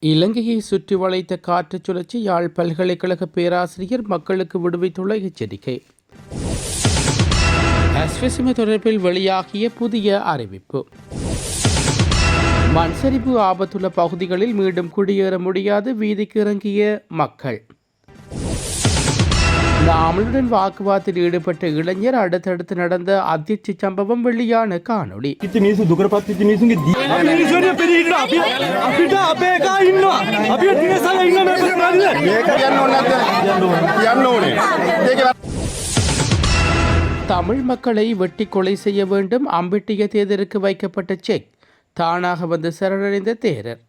இலங்கையை சுற்றி வளைத்த காற்றுச் சுழற்சி யாழ் பல்கலைக்கழக பேராசிரியர் மக்களுக்கு விடுவித்துள்ள எச்சரிக்கை. அஸ்வசிம தொடர்பில் வெளியாகிய புதிய அறிவிப்பு. மண்சரிவு ஆபத்துள்ள பகுதிகளில் மீண்டும் குடியேற முடியாது, வீதிக்கு இறங்கிய மக்கள். நாமளுடன் வாக்குவாதத்தில் ஈடுபட்ட இளைஞர் அடுத்தடுத்து நடந்த அதிர்ச்சி சம்பவம் வெளியான காணொளி. தமிழ் மக்களை வெட்டி கொலை செய்ய வேண்டும், அம்பிட்டிய தேர்தலுக்கு வைக்கப்பட்ட செக். தானாக வந்து சரணடைந்த தேரர்.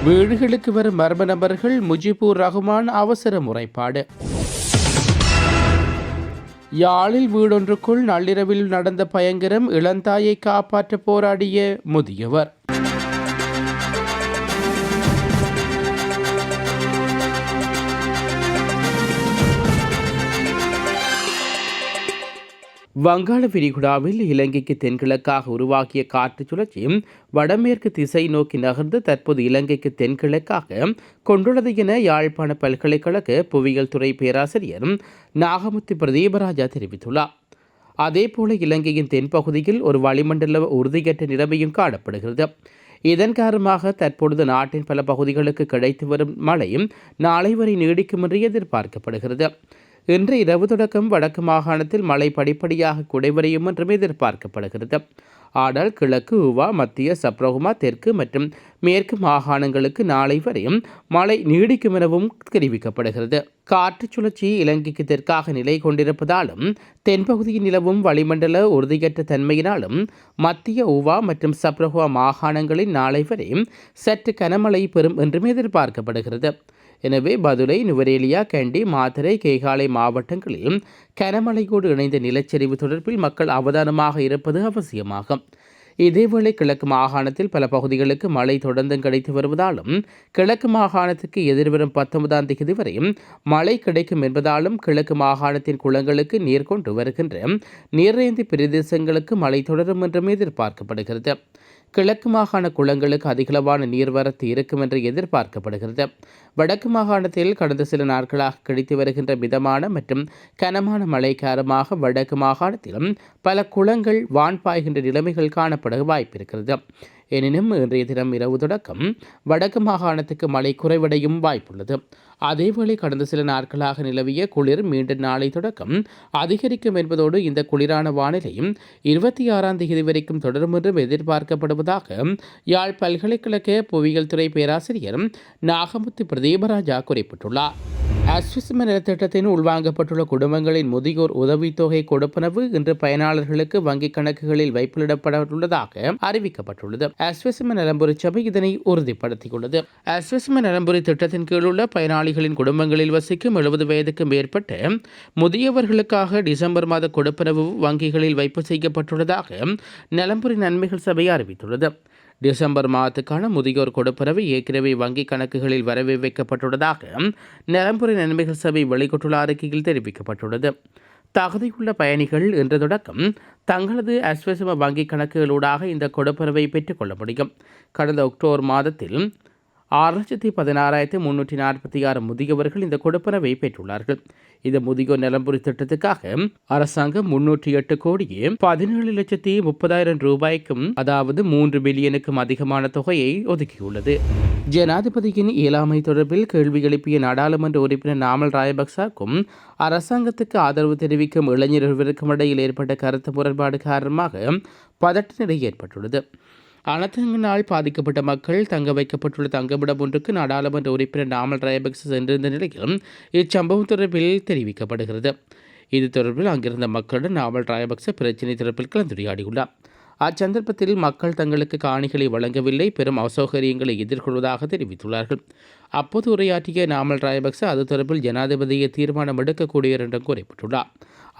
வீடுகளுக்கு வரும் மர்ம நபர்கள், முஜிபுர் ரஹ்மான் அவசர முறைப்பாடு. யாழில் வீடொன்றுக்குள் நள்ளிரவில் நடந்த பயங்கரம், இளந்தாயை காப்பாற்ற போராடிய முதியவர். வங்காள விரிகுடாவில் இலங்கைக்கு தென்கிழக்காக உருவாக்கிய காற்றுச் சுழற்சியும் வடமேற்கு திசை நோக்கி நகர்ந்து தற்போது இலங்கைக்கு தென்கிழக்காக கொண்டுள்ளது என யாழ்ப்பாண பல்கலைக்கழக புவியியல் துறை பேராசிரியர் நாகமுத்து பிரதீபராஜா தெரிவித்துள்ளார். அதேபோல இலங்கையின் தென்பகுதியில் ஒரு வளிமண்டல உறுதியற்ற நிலைமையும் காணப்படுகிறது. இதன் காரணமாக தற்பொழுது நாட்டின் பல பகுதிகளுக்கு கிடைத்து வரும் மழையும் நாளை வரை நீடிக்கும் என்று எதிர்பார்க்கப்படுகிறது. இன்று இரவு தொடக்கம் வடக்கு மாகாணத்தில் மழை படிப்படியாக குறைவடையும் என்றும் எதிர்பார்க்கப்படுகிறது. ஆனால் கிழக்கு, உவா, மத்திய, சப்ரகுமா, தெற்கு மற்றும் மேற்கு மாகாணங்களுக்கு நாளை வரையும் மழை நீடிக்கும் எனவும் தெரிவிக்கப்படுகிறது. காற்றுச் சுழற்சி இலங்கைக்கு தெற்காக நிலை கொண்டிருப்பதாலும் தென்பகுதியில் நிலவும் வளிமண்டல உறுதியற்ற தன்மையினாலும் மத்திய, உவா மற்றும் சப்ரகுவா மாகாணங்களில் நாளை வரையும் சற்று கனமழை பெறும் என்றும் எதிர்பார்க்கப்படுகிறது. எனவே பதுளை, நுவரேலியா, கண்டி, மாத்தறை, கேகாலை மாவட்டங்களில் கனமழையோடு இணைந்த நிலச்சரிவு தொடர்பில் மக்கள் அவதானமாக இருப்பது அவசியமாகும். இதேவேளை கிழக்கு மாகாணத்தில் பல பகுதிகளுக்கு மழை தொடர்ந்து கிடைத்து வருவதாலும் கிழக்கு மாகாணத்துக்கு எதிர்வரும் 19ஆம் தேதி வரையும் மழை கிடைக்கும் என்பதாலும் கிழக்கு மாகாணத்தின் குளங்களுக்கு நீர் கொண்டு வருகின்ற நீரேந்தி பிரதேசங்களுக்கு மழை தொடரும் என்றும் எதிர்பார்க்கப்படுகிறது. கிழக்கு மாகாண குளங்களுக்கு அதிகளவான நீர்வரத்து இருக்கும் என்று எதிர்பார்க்கப்படுகிறது. வடக்கு மாகாணத்தில் கடந்த சில நாட்களாக கிடைத்து வருகின்ற மிதமான மற்றும் கனமான மழை காரணமாக வடக்கு மாகாணத்திலும் பல குளங்கள் வான் பாய்கின்ற நிலைமைகள் காணப்பட வாய்ப்பிருக்கிறது. எனினும் இன்றைய தினம் இரவு தொடக்கம் வடக்கு மாகாணத்துக்கு மழை குறைவடையும் வாய்ப்புள்ளது. அதேவேளை கடந்த சில நாட்களாக நிலவிய குளிர் மீண்டும் நாளை தொடக்கம் அதிகரிக்கும் என்பதோடு இந்த குளிரான வானிலையும் 26ஆம் தேதி வரைக்கும் தொடரும் என்றும் எதிர்பார்க்கப்படுவதாக யாழ் பல்கலைக்கழக புவியியல் துறை பேராசிரியர் நாகமுத்து பிரதீபராஜா குறிப்பிட்டுள்ளார். அஸ்விஸ்ம நலத்திட்டத்தின் உள்வாங்கப்பட்டுள்ள குடும்பங்களின் முதியோர் உதவித்தொகை கொடுப்பனவு இன்று பயனாளர்களுக்கு வங்கிக் கணக்குகளில் வைப்பிலிடப்பட்டுள்ளதாக அறிவிக்கப்பட்டுள்ளது. அஸ்விஸ்ம நலம்புரி சபை இதனை உறுதிப்படுத்தியுள்ளது. அஸ்விஸ்ம நலம்புரி திட்டத்தின் கீழ் உள்ள பயனாளிகளின் குடும்பங்களில் வசிக்கும் 70 வயதுக்கு மேற்பட்ட முதியவர்களுக்காக டிசம்பர் மாத கொடுப்பனவு வங்கிகளில் வைப்பு செய்யப்பட்டுள்ளதாக நலம்புரி நன்மைகள் சபை அறிவித்துள்ளது. டிசம்பர் மாதத்துக்கான முதியோர் கொடுப்பனவு ஏற்கனவே வங்கிக் கணக்குகளில் வரவே வைக்கப்பட்டுள்ளதாக நலம்புரி நன்மைகள் சபை வெளியிட்டுள்ள அறிக்கையில் தெரிவிக்கப்பட்டுள்ளது. தகுதியுள்ள பயணிகள் இன்று தொடக்கம் தங்களது அஸ்வசம வங்கிக் கணக்குகளூடாக இந்த கொடுப்பனவை பெற்றுக்கொள்ள முடியும். கடந்த அக்டோபர் மாதத்தில் 6,16,346 முதியவர்கள் இந்த கொடுப்பனவை பெற்றுள்ளார்கள். இந்த முதியோர் நலம்புரி திட்டத்துக்காக அரசாங்கம் 308 கோடியே 17,30,000 ரூபாய்க்கும், அதாவது 3 பில்லியனுக்கும் அதிகமான தொகையை ஒதுக்கியுள்ளது. ஜனாதிபதியின் இயலாமை தொடர்பில் கேள்வி எழுப்பிய நாடாளுமன்ற உறுப்பினர் நாமல் ராயபக்சவுக்கும் அரசாங்கத்துக்கு ஆதரவு தெரிவிக்கும் இளைஞர் இருவருக்கும் இடையில் ஏற்பட்ட கருத்து முரண்பாடு காரணமாக பதட்ட நிலை ஏற்பட்டுள்ளது. அனர்த்தங்களால் பாதிக்கப்பட்ட மக்கள் தங்க வைக்கப்பட்டுள்ள தங்கமிடம் ஒன்றுக்கு நாடாளுமன்ற உறுப்பினர் நாமல் ராயபக்ச சென்றிருந்த நிலையில் இச்சம்பவம் தொடர்பில் தெரிவிக்கப்படுகிறது. இது தொடர்பில் அங்கிருந்த மக்களுடன் நாமல் ராயபக்ச பிரச்சினை தொடர்பில் கலந்துரையாடியுள்ளார். அச்சந்தர்ப்பத்தில் மக்கள் தங்களுக்கு காணிகளை வழங்கவில்லை, பெரும் அசௌகரியங்களை எதிர்கொள்வதாக தெரிவித்துள்ளார்கள். அப்போது உரையாற்றிய நாமல் ராயபக்ச அது தொடர்பில் ஜனாதிபதியை தீர்மானம் எடுக்கக்கூடியவர் என்றும் கூறப்பட்டுள்ளார்.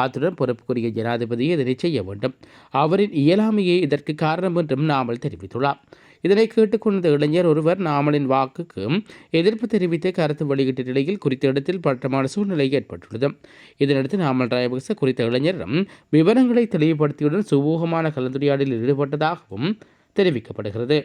அத்துடன் பொறுப்புக்குரிய ஜனாதிபதியை இதனை செய்ய வேண்டும், அவரின் இயலாமையே இதற்கு காரணம் என்றும் நாமல் தெரிவித்துள்ளார். இதனை கேட்டுக்கொண்ட இளைஞர் ஒருவர் நாமலின் வாக்குக்கு எதிர்ப்பு தெரிவித்து கருத்து வெளியிட்ட நிலையில் குறித்த இடத்தில் பட்டமான சூழ்நிலை ஏற்பட்டுள்ளது. இதனடுத்து நாமல் ராயபக்ச குறித்த இளைஞரிடம் விவரங்களை தெளிவுபடுத்தியுடன் சுமூகமான கலந்துரையாடலில் ஈடுபட்டதாகவும் தெரிவிக்கப்படுகிறது.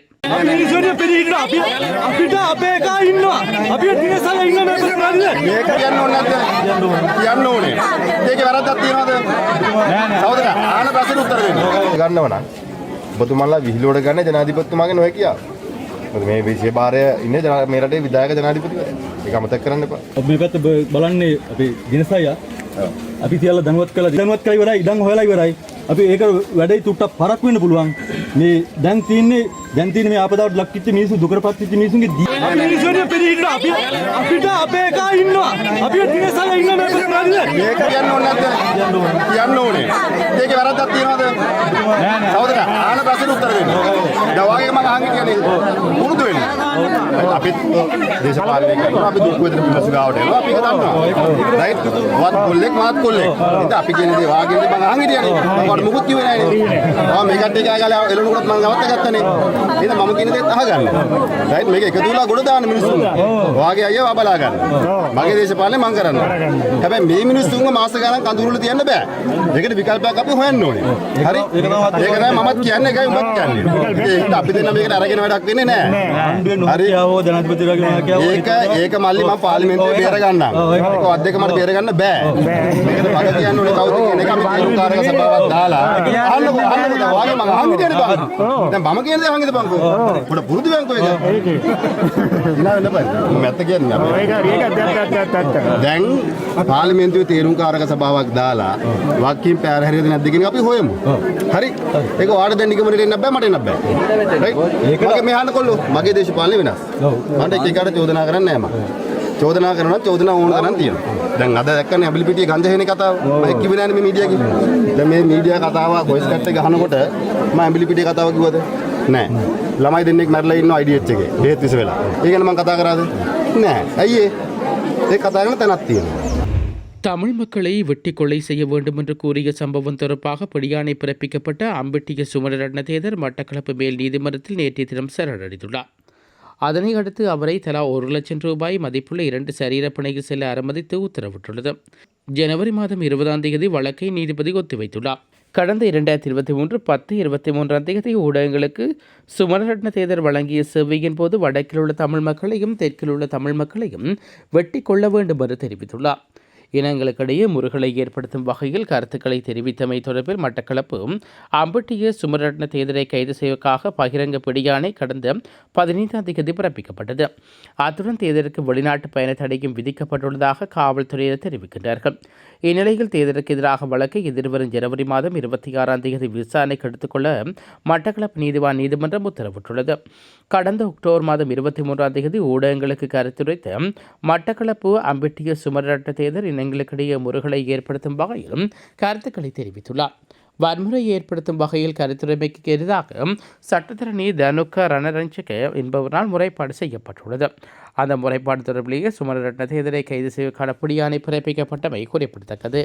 ඔබතුමාලා විහිළුවට ගන්න ජනාධිපතිතුමාගේ නොහැකියාව. මොකද මේ විශේෂ භාරය ඉන්නේ මේ රටේ විධායක ජනාධිපතිවරයා. ඒක අමතක කරන්න එපා. මේ පැත්ත බලන්නේ අපි දිනසයියා. අපි තියලා දැනුවත් කළා ඉවරයි ඉඩම් හොයලා ඉවරයි. අපි ඒක වැඩේ තුට්ටක් පරක් වෙන්න පුළුවන්. මේ දැන් තියෙන්නේ මේ ආපදාවට ලක් වෙච්ච මිනිස්සු දුකටපත් වෙච්ච මිනිස්සුන්ගේ මිනිස්සුන්ගේ පිළිහිට අපිට අපේ එකා ඉන්නවා. අපි දිනසලා ඉන්න මේ ප්‍රශ්නේ මේක කියන්න ඕනේ නැද්ද? කියන්න ඕනේ. මේකේ වැරද්දක් තියෙනවද? සහෝදරයා ආන ප්‍රශ්නෙට උත්තර දෙන්න. දැන් වාගේ මම අහන්නේ කියන්නේ පුරුදු වෙන්න. අපි දේශපාලනය කරනවා අපි දුක් වේදන පිළිබඳව ගාවට එනවා අපි ඒක දන්නවා. රයිට් වත් කොල්ලෙක් මාත් කොල්ලෙක්. ඉතින් අපි කියන දේ වාගේ දේ මම අහන්නේ කියන්නේ. මම මුකුත් කිව්වේ නැහැ. මේ කට්ටිය ගාලා එළනුනොත් මම නවත්ත ගත්තනේ. එහෙනම් මම කියන දේත් අහගන්න. රයිට් මේක එකතු වෙලා ගොඩ දාන්න මිනිස්සුන්. වාගේ අයියව බලා ගන්න. මගේ දේශපාලනේ මම කරනවා. හැබැයි මේ මිනිස්සුන්ව මාස ගණන් කඳුරුල තියන්න බෑ. ඒකට විකල්පයක් අපි හොයන්න ඕනේ. හරි? ඒක තමයි මමත් කියන්නේ ඒකයි උඹත් කියන්නේ. ඒක අපි දෙන්න මේකට අරගෙන වැඩක් වෙන්නේ නැහැ. හරි? ඒක මල්ලි මම පාර්ලිමේන්තුවේ බේර ගන්නම්. ඒක වත් දෙක මට බේර ගන්න බෑ. මේකට වග කියන්න ඕනේ කවුද කියන එක අපි තීරුකාරක සභාවක් දාලා අහන්නකෝ වාගේ මම අහන්නේ කියන්නේ බං. දැන් මම කියන දේ අහන්නද බංකෝ. පොඩ පුරුදු වෙන්කෝ ඒක. ඉනා වෙන්න බෑ. මම ඇත්ත කියන්නේ. දැන් පාර්ලිමේන්තුවේ තීරුකාරක සභාවක් දාලා වක්කීම් පෑර හරියද නැද්ද කියන අපි හොයමු. හරි? ඒක ඔයාලට දැන් නිගමනට එන්න බෑ මට එන්න බෑ. රයිට්? මගේ මේ අහන්නකොල්ලෝ මගේ දේශපාලනේ වෙනස්. මට එක එකට චෝදනා කරන්නේ නැහැ මම. චෝදනා කරනවා චෝදනා ඕන තරම් තියෙනවා. දැන් අද දැක්කනේ ඇබිලිපිටියේ ගංජා කතාව. මම කිව්වේ නෑනේ මේ මීඩියා එකේ. දැන් මේ මීඩියා කතාව වොයිස් කට් එක ගහනකොට මම ඇබිලිපිටියේ කතාව කිව්වද? නෑ. ළමයි දෙන්නෙක් මැරලා ඉන්නවා IDH එකේ. බෙහෙත් විස වෙලා. ඒ ගැන මම කතා කරාද? නෑ. ඇයි ඒ කතා කරන තැනක් තියෙනවා. தமிழ் மக்களை வெட்டி கொலை செய்ய வேண்டும் என்று கூறிய சம்பவம் தொடர்பாக பிடியாணை பிறப்பிக்கப்பட்ட அம்பெட்டிய சுமரரட்ன தேரர் மட்டக்களப்பு மேல் நீதிமன்றத்தில் நேற்றைய தினம் சரணடைந்துள்ளார். அதனை அடுத்து அவரை தலா 1 லட்சம் ரூபாய் மதிப்புள்ள 2 சரீரப்பணைக்கு செல்ல அனுமதித்து உத்தரவிட்டுள்ளது. ஜனவரி மாதம் 20ஆம் தேதி வழக்கை நீதிபதி ஒத்திவைத்துள்ளார். கடந்த 2023 தேதி ஊடகங்களுக்கு சுமரரட்ன தேரர் வழங்கிய சேவையின் போது வடக்கில் உள்ள தமிழ் மக்களையும் தெற்கில் உள்ள தமிழ் மக்களையும் வெட்டி கொள்ள வேண்டும் என்று தெரிவித்துள்ளார். இனங்களுக்கிடையே முருகலை ஏற்படுத்தும் வகையில் கருத்துக்களை தெரிவித்தமை தொடர்பில் மட்டக்களப்பு அம்பட்டிய சுமரரட்ன தேரரை கைது செய்வதற்காக பகிரங்க பிடியாணை கடந்த 15ஆம் தேதி பிறப்பிக்கப்பட்டது. அத்துடன் தேரருக்கு வெளிநாட்டு பயண தடையும் விதிக்கப்பட்டுள்ளதாக காவல்துறையினர் தெரிவிக்கின்றார்கள். இந்நிலையில் தேரருக்கு எதிராக வழக்கை எதிர்வரும் ஜனவரி மாதம் 26ஆம் தேதி விசாரணைக்கு எடுத்துக்கொள்ள மட்டக்களப்பு நீதிவான் நீதிமன்றம் உத்தரவிட்டுள்ளது. கடந்த அக்டோபர் மாதம் 23ஆம் தேதி ஊடகங்களுக்கு கருத்துரைத்த மட்டக்களப்பு அம்பட்டிய சுமரரட்ன தேரர் இனங்களுக்கிடையே முருகலை ஏற்படுத்தும் வகையிலும் கருத்துக்களை தெரிவித்துள்ளார். வன்முறை ஏற்படுத்தும் வகையில் கருத்துரைமைக்கு எதிராக சட்டத்தரணி தனுக்க ரணரஞ்சக என்பவரால் முறைப்பாடு செய்யப்பட்டுள்ளது. அந்த முறைப்பாடு தொடர்பிலேயே சுமரரட்ன தேரரை கைது செய்வதற்கான பிடியாணை பிறப்பிக்கப்பட்டமை குறிப்பிடத்தக்கது.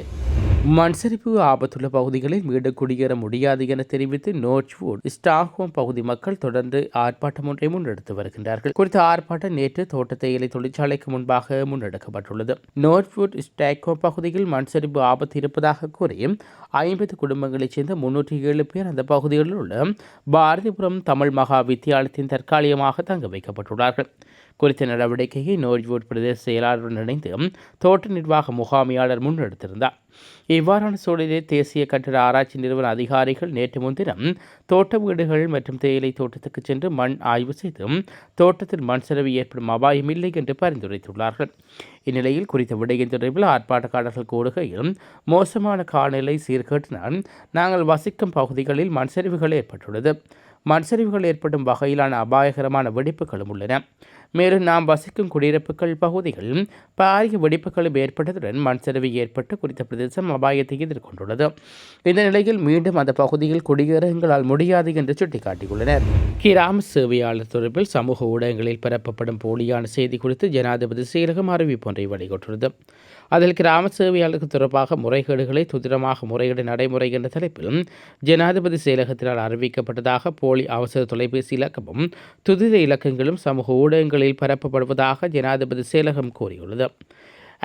மண்சரிப்பு ஆபத்துள்ள பகுதிகளில் மீண்டும் குடியேற முடியாது என தெரிவித்து நோர்த்வுட் ஸ்டாக்ஹோம் பகுதி மக்கள் தொடர்ந்து ஆர்ப்பாட்டம் ஒன்றை முன்னெடுத்து வருகின்றார்கள். குறித்த ஆர்ப்பாட்டம் நேற்று தோட்ட தேயிலை தொழிற்சாலைக்கு முன்பாக முன்னெடுக்கப்பட்டுள்ளது. நோர்த்வுட் ஸ்டாக்ஹோம் பகுதியில் மண்சரிப்பு ஆபத்து இருப்பதாக கூறி 50 குடும்பங்களைச் சேர்ந்த 307 பேர் அந்த பகுதிகளில் உள்ள பாரதிபுரம் தமிழ் மகா வித்தியாலயத்தின் தற்காலிகமாக தங்க வைக்கப்பட்டுள்ளார்கள். குறித்த நடவடிக்கையை நோர்த்வுட் பிரதேச செயலாளருடன் இணைந்து தோட்ட நிர்வாக முகாமையாளர் முன்னெடுத்திருந்தார். இவ்வாறான சூழலில் தேசிய கட்டட ஆராய்ச்சி நிறுவன அதிகாரிகள் நேற்று முன்தினம் தோட்ட வீடுகள் மற்றும் தேயிலை தோட்டத்துக்கு சென்று மண் ஆய்வு செய்து தோட்டத்தில் மண் சரிவு ஏற்படும் அபாயம் இல்லை என்று பரிந்துரைத்துள்ளார்கள். இந்நிலையில் குறித்த விடயம் தொடர்பில் ஆர்ப்பாட்டக்காரர்கள் கூடுகையில் மோசமான காலநிலை சீர்கேட்டினால் நாங்கள் வசிக்கும் பகுதிகளில் மண் சரிவுகள் ஏற்பட்டுள்ளது. மண்சரிவுகள் ஏற்படும் வகையிலான அபாயகரமான வெடிப்புகளும் உள்ளன. மேலும் நாம் வசிக்கும் குடியிருப்புகள் பகுதிகளில் பாரிய வெடிப்புகளும் ஏற்பட்டதுடன் மண்சரிவு ஏற்பட்டு குறித்த பிரதேசம் அபாயத்தை எதிர்கொண்டுள்ளது. இந்த நிலையில் மீண்டும் அந்த பகுதியில் குடியேற எங்களால் முடியாது என்று சுட்டிக்காட்டியுள்ளனர். கிராம சேவையாளர் தொடர்பில் சமூக ஊடகங்களில் பரப்பப்படும் போலியான செய்தி குறித்து ஜனாதிபதி செயலகம் அறிவிப்பு ஒன்றை வெளியிட்டுள்ளது. அதில் கிராம சேவையாளர்கள் தொடர்பாக முறைகேடுகளை துரிதமாக முறையீடு நடைமுறை என்ற தலைப்பிலும் ஜனாதிபதி செயலகத்தினால் அறிவிக்கப்பட்டதாக போலி அவசர தொலைபேசி இலக்கமும் துரித இலக்கங்களும் சமூக ஊடகங்களில் பரப்பப்படுவதாக ஜனாதிபதி செயலகம் கூறியுள்ளது.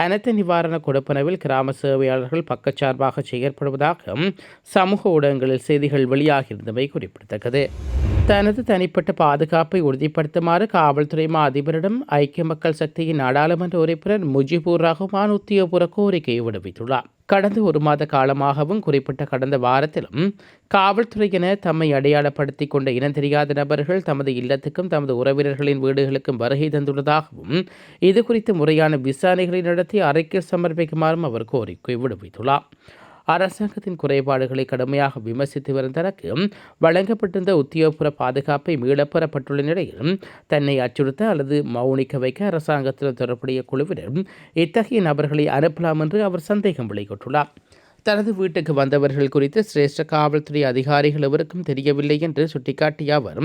அனைத்து நிவாரண கொடுப்பனவில் கிராம சேவையாளர்கள் பக்கச்சார்பாக செயற்படுவதாக சமூக ஊடகங்களில் செய்திகள் வெளியாகியிருந்தமை குறிப்பிடத்தக்கது. தனது தனிப்பட்ட பாதுகாப்பை உறுதிப்படுத்துமாறு காவல்துறை மா அதிபரிடம் ஐக்கிய மக்கள் சக்தியின் நாடாளுமன்ற உறுப்பினர் முஜிபுர் ரஹ்மான் உத்தியோகபூர்வ கோரிக்கையை விடுவித்துள்ளார். கடந்த ஒரு மாத காலமாகவும் குறிப்பிட்ட கடந்த வாரத்திலும் காவல்துறையினர் தம்மை அடையாளப்படுத்திக் கொண்ட இனம் தெரியாத நபர்கள் தமது இல்லத்துக்கும் தமது உறவினர்களின் வீடுகளுக்கும் வருகை தந்துள்ளதாகவும் இதுகுறித்து முறையான விசாரணைகளை நடத்தி அறிக்கை சமர்ப்பிக்குமாறும் அவர் கோரிக்கை விடுவித்துள்ளார். அரசாங்கத்தின் குறைபாடுகளை கடுமையாக விமர்சித்து வரும் தனக்கு வழங்கப்பட்டிருந்த உத்தியோகபூர்வ பாதுகாப்பை மீளப்பெறப்பட்டுள்ள நிலையில் தன்னை அச்சுறுத்த அல்லது மௌனிக்க வைக்க அரசாங்கத்தில் தொடர்புடைய குழுவினர் இத்தகைய நபர்களை அனுப்பலாம் என்று அவர் சந்தேகம் வெளியிட்டுள்ளார். தனது வீட்டுக்கு வந்தவர்கள் குறித்து சிரேஷ்ட காவல்துறை அதிகாரிகள் எவருக்கும் தெரியவில்லை என்று சுட்டிக்காட்டிய அவர்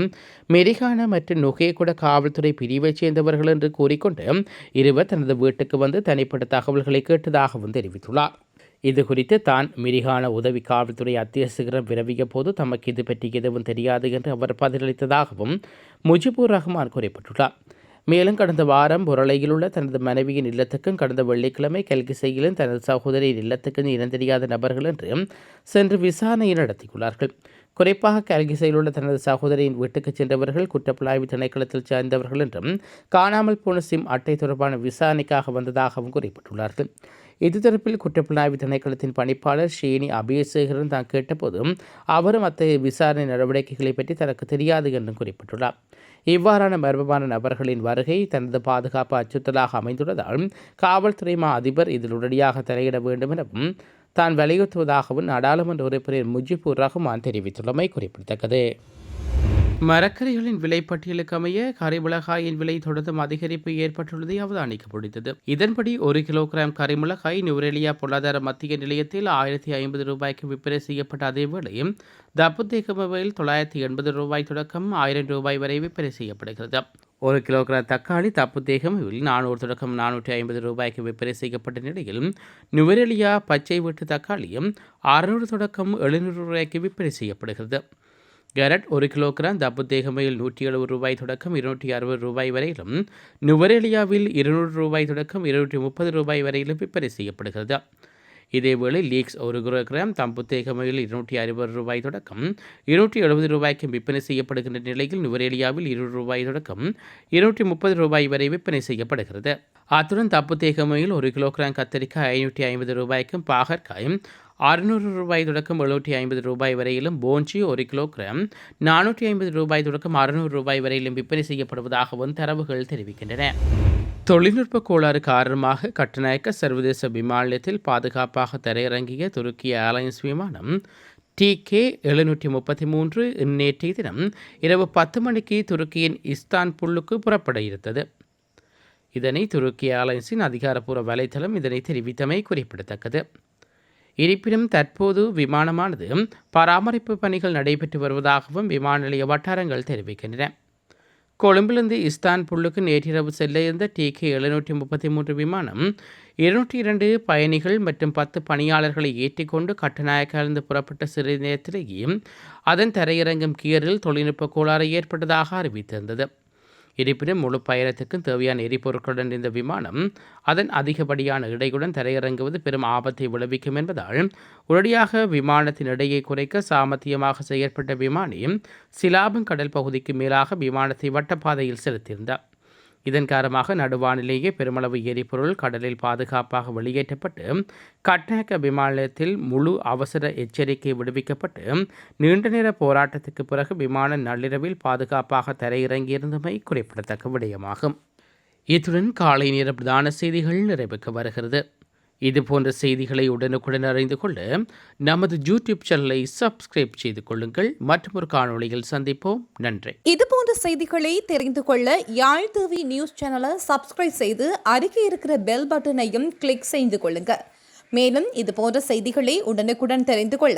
மெரிகானா மற்றும் நுகேகுட காவல்துறை பிரிவைச் சேர்ந்தவர்கள் என்று கூறிக்கொண்டு இருவர் தனது வீட்டுக்கு வந்து தனிப்பட்ட தகவல்களை கேட்டதாகவும் தெரிவித்துள்ளார். இது குறித்து தான் மிரிகான உதவி காவல்துறை அத்தியட்சகரிடம் வினவிய போது தமக்கு இது பற்றி எதுவும் தெரியாது என்று அவர் பதிலளித்ததாகவும் முஜிபுர் ரஹ்மான் குறிப்பிட்டுள்ளார். மேலும் கடந்த வாரம் புரளையில் உள்ள தனது மனைவியின் இல்லத்துக்கும் கடந்த வெள்ளிக்கிழமை கல்கிசையிலும் தனது சகோதரியின் இல்லத்துக்கும் இனம் தெரியாத நபர்கள் என்று சென்று விசாரணை நடத்தியுள்ளார்கள். குறிப்பாக கல்கிசையில் உள்ள தனது சகோதரியின் வீட்டுக்கு சென்றவர்கள் குற்றப்புலனாய்வு திணைக்களத்தில் சேர்ந்தவர்கள் என்றும் காணாமல் போன சிம் அட்டை தொடர்பான விசாரணைக்காக வந்ததாகவும் குறிப்பிட்டுள்ளார்கள். இது தொடர்பில் குற்றப்புலனாய்வு திணைக்களத்தின் பணிப்பாளர் ஷேனி அபேசேகரன் தான் கேட்டபோதும் அவரும் அத்தகைய விசாரணை நடவடிக்கைகளை பற்றி தனக்கு தெரியாது என்றும் குறிப்பிட்டுள்ளார். இவ்வாறான மர்மமான நபர்களின் வருகை தனது பாதுகாப்பு அச்சுறுத்தலாக அமைந்துள்ளதால் காவல்துறை மா அதிபர் இதில் உடனடியாக தலையிட வேண்டும் எனவும் தான் வலியுறுத்துவதாகவும் நாடாளுமன்ற உறுப்பினர் முஜிபுர் ரஹ்மான் தெரிவித்துள்ளமை குறிப்பிடத்தக்கது. மரக்கறிகளின் விலைப்பட்டியலுக்கு அமைய கரிமிளகாயின் விலை தொடர்ந்தும் அதிகரிப்பு ஏற்பட்டுள்ளதை அவதானிக்கப்படுகிறது. இதன்படி 1 கிலோகிராம் கரிமிளகாய் நுவரெலியா பொருளாதார மத்திய நிலையத்தில் 1050 ரூபாய்க்கு விற்பனை செய்யப்பட்ட அதேவேளை தப்புத்தேகமவில் 980 ரூபாய் தொடக்கம் 1000 ரூபாய் வரை விற்பனை செய்யப்படுகிறது. 1 கிலோகிராம் தக்காளி தப்புத்தேகமவில் 400 தொடக்கம் 450 ரூபாய்க்கு விற்பனை செய்யப்பட்ட நிலையில் நுவரெலியா பச்சை வீட்டு தக்காளியும் 600 தொடக்கம் 700 ரூபாய்க்கு விற்பனை செய்யப்படுகிறது. கேரட் 1 கிலோகிராம் தப்புத்தேகமையில் 170 ரூபாய் தொடக்கம் 260 ரூபாய் வரையிலும் நுவரெலியாவில் 200 ரூபாய் தொடக்கம் 230 ரூபாய் வரையிலும் விற்பனை செய்யப்படுகிறது. இதேவேளை லீக்ஸ் 1 கிலோகிராம் தம்புத்தேகமையில் 260 ரூபாய் தொடக்கம் 270 ரூபாய்க்கு விற்பனை செய்யப்படுகின்ற நிலையில் நுவரெலியாவில் 20 ரூபாய் தொடக்கம் 230 ரூபாய் வரை விற்பனை செய்யப்படுகிறது. அத்துடன் தப்புத்தேகமையில் 1 கிலோகிராம் கத்தரிக்காய் 550 ரூபாய்க்கும் பாகற்காயும் 600 ரூபாய் தொடக்கம் 750 ரூபாய் வரையிலும் போஞ்சி 1 கிலோகிராம் 450 ரூபாய் தொடக்கம் 600 ரூபாய் வரையிலும் விற்பனை செய்யப்படுவதாகவும் தரவுகள் தெரிவிக்கின்றன. தொழில்நுட்ப கோளாறு காரணமாக கட்டுநாயக்க சர்வதேச விமான நிலையத்தில் பாதுகாப்பாக தரையிறங்கிய துருக்கிய ஏர்லைன்ஸ் விமானம் TK733 நேற்றைய தினம் இரவு 10 மணிக்கு துருக்கியின் இஸ்தான்புல்லுக்கு புறப்பட இருந்தது. இதனை துருக்கிய ஏர்லைன்ஸின் அதிகாரப்பூர்வ வலைத்தளம் இதனை தெரிவித்தமை குறிப்பிடத்தக்கது. இருப்பினும் தற்போது விமானமானது பராமரிப்பு பணிகள் நடைபெற்று வருவதாகவும் விமான நிலைய வட்டாரங்கள் தெரிவிக்கின்றன. கொழும்பிலிருந்து இஸ்தான்புல்லுக்கு நேற்றிரவு செல்ல இருந்த TK733 விமானம் 202 பயணிகள் மற்றும் 10 பணியாளர்களை ஏற்றிக்கொண்டு கட்டுநாயக்கிலிருந்து புறப்பட்ட சிறிது நேரத்திலேயே அதன் தரையிறங்கும் கியரில் தொழில்நுட்ப கோளாறு ஏற்பட்டதாக அறிவித்திருந்தது. இருப்பினும் முழு பயணத்துக்கும் தேவையான எரிபொருட்களுடன் இந்த விமானம் அதன் அதிகப்படியான இடையுடன் தரையிறங்குவது பெரும் ஆபத்தை விளைவிக்கும் என்பதால் உடனடியாக விமானத்தின் எடையை குறைக்க சாமர்த்தியமாக செயற்பட்ட விமானி சிலாபம் கடல் பகுதிக்கு மேலாக விமானத்தை வட்டப்பாதையில் செலுத்தியிருந்தார். இதன் காரணமாக நடுவானிலேயே பெருமளவு எரிபொருள் கடலில் பாதுகாப்பாக வெளியேற்றப்பட்டு கட்டுநாயக்க விமான நிலையத்தில் முழு அவசர எச்சரிக்கை விடுவிக்கப்பட்டு நீண்ட நேர போராட்டத்துக்கு பிறகு விமானம் நள்ளிரவில் பாதுகாப்பாக தரையிறங்கியிருந்தமை குறிப்பிடத்தக்க விடயமாகும். இத்துடன் காலை நேர பிரதான செய்திகள் நிறைவுக்கு வருகிறது. இதுபோன்ற செய்திகளை உடனுக்குடன் அறிந்து கொள்ள நமது யூடியூப் சேனலை சப்ஸ்கிரைப் செய்து கொள்ளுங்கள். மற்றும் ஒரு காணொளியில் சந்திப்போம். நன்றி. இதுபோன்ற செய்திகளை தெரிந்து கொள்ள யாழ் டிவி நியூஸ் சேனலை சப்ஸ்கிரைப் செய்து அருகே இருக்கிற பெல் பட்டனையும் கிளிக் செய்து கொள்ளுங்க. மேலும் இதுபோன்ற செய்திகளை உடனுக்குடன் தெரிந்து கொள்ள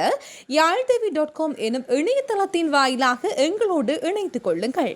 யாழ்டிவி.com எனும் இணையதளத்தின் வாயிலாக எங்களோடு இணைந்து கொள்ளுங்கள்.